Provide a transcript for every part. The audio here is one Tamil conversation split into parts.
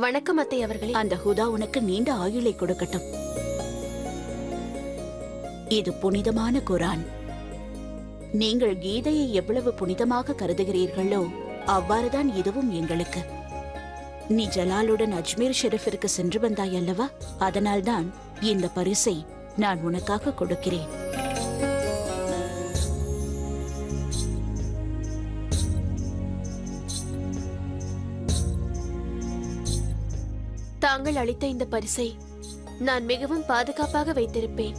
வணக்கம் அத்தை அவர்களே. அந்த ஹுதா உனக்கு நீண்ட ஆயுளை கொடுக்கட்டும். இது புனிதமான குரான். நீங்கள் கீதையை எவ்வளவு புனிதமாக கருதுகிறீர்களோ அவ்வாறுதான் இதுவும் எங்களுக்கு. நீ ஜலாலுடன் அஜ்மீர் ஷெரீஃபிற்கு சென்று வந்தாய் அல்லவா? அதனால்தான் இந்த பரிசை நான் உனக்காக கொடுக்கிறேன். தாங்கள் அளித்த இந்த பரிசை நான் மிகவும் பாதுகாப்பாக வைத்திருப்பேன்.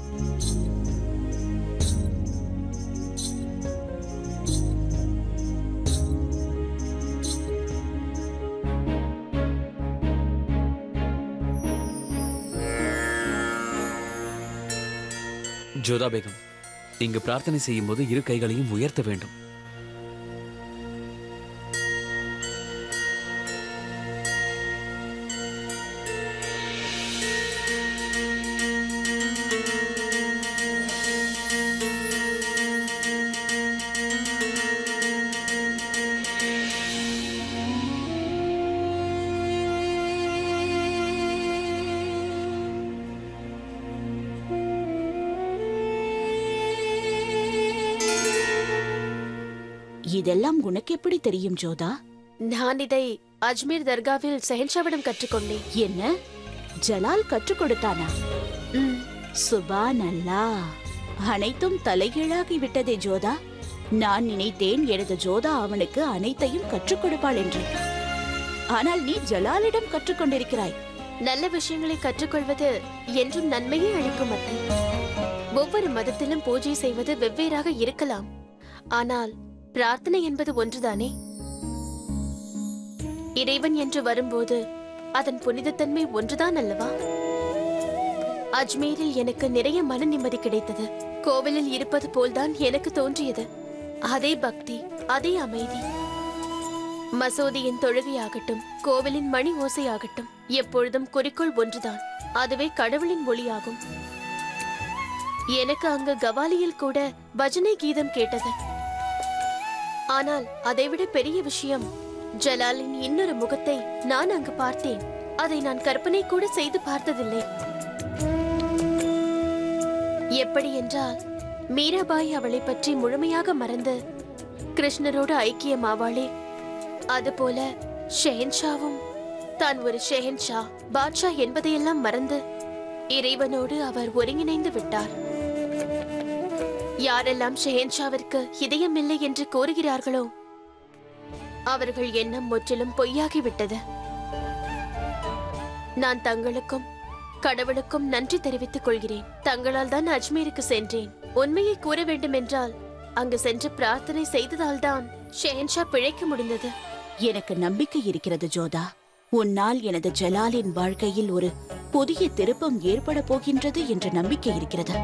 ஜோதா பேகம், இங்கு பிரார்த்தனை செய்யும் போது இரு கைகளையும் உயர்த்த வேண்டும். இதெல்லாம் உனக்கு எப்படி தெரியும் ஜோதா? நான் இதை அஜ்மீர் தர்காவில் ஷெஹன்ஷாவிடம் கற்றுக்கொண்டேன். என்ன, ஜலால் கற்றுக் கொடுத்தானா? சுபான் அல்லாஹ், அனைத்தும் தலைகீழாகி விட்டதே ஜோதா. நான் நினைத்தேன் எனது ஜோதா அவனுக்கு அனைத்தையும் கற்றுக் கொடுப்பாள் என்று. ஆனால் நீ ஜலாலிடம் கற்றுக்கொண்டிருக்கிறாய். நல்ல விஷயங்களை கற்றுக்கொள்வது என்றும் நன்மையே அளிக்கும் அத்தை. ஒவ்வொரு மதத்திலும் பூஜை செய்வது வெவ்வேறாக இருக்கலாம், ஆனால் பிரார்த்தனை என்பது ஒன்றுதானே. இறைவன் என்று வரும்போது அதன் புனிதத்தன்மை ஒன்றுதான் அல்லவா? அஜ்மீரில் எனக்கு நிறைய மன நிம்மதி கிடைத்தது. கோவிலில் இருப்பது போல்தான் எனக்கு தோன்றியது. அதே பக்தி, அதே அமைதி. மசூதியின் தொழுகையாகட்டும், கோவிலின் மணி ஓசையாகட்டும், எப்பொழுதும் குறிக்கோள் ஒன்றுதான், அதுவே கடவுளின் ஒளியாகும். எனக்கு அங்கு கவாலியில் கூட பஜனை கீதம் கேட்டது. ஆனால் அதைவிட பெரிய விஷயம், ஜலாலின் இன்னொரு முகத்தை நான் அங்கு பார்த்தேன். அதை நான் கற்பனை கூட செய்து பார்த்ததில்லை. எப்படி என்றால், மீராபாய் அவளை பற்றி முழுமையாக மறந்து கிருஷ்ணரோடு ஐக்கியமாவாளே, அதுபோல ஷெஹன்ஷாவும் தான் ஒரு ஷெஹன்ஷா, பாட்ஷா என்பதையெல்லாம் மறந்து இறைவனோடு அவர் ஒருங்கிணைந்து விட்டார். யாரெல்லாம் ஷெஹன்ஷாவிற்கு இதயமில்லை என்று கோருகிறார்களோ அவர்கள் எண்ணம் முற்றிலும் பொய்யாகிவிட்டது. நான் தங்களுக்கும் கடவுளுக்கும் நன்றி தெரிவித்துக் கொள்கிறேன். தங்களால் தான் அஜ்மீருக்கு சென்றேன். உண்மையை கூற வேண்டும் என்றால் அங்கு சென்று பிரார்த்தனை செய்ததால் தான் ஷெஹன்ஷா பிழைக்க முடிந்தது. எனக்கு நம்பிக்கை இருக்கிறது ஜோதா. உன்னால் எனது ஜலாலின் வாழ்க்கையில் ஒரு புதிய திருப்பம் ஏற்பட போகின்றது என்ற நம்பிக்கை இருக்கிறது.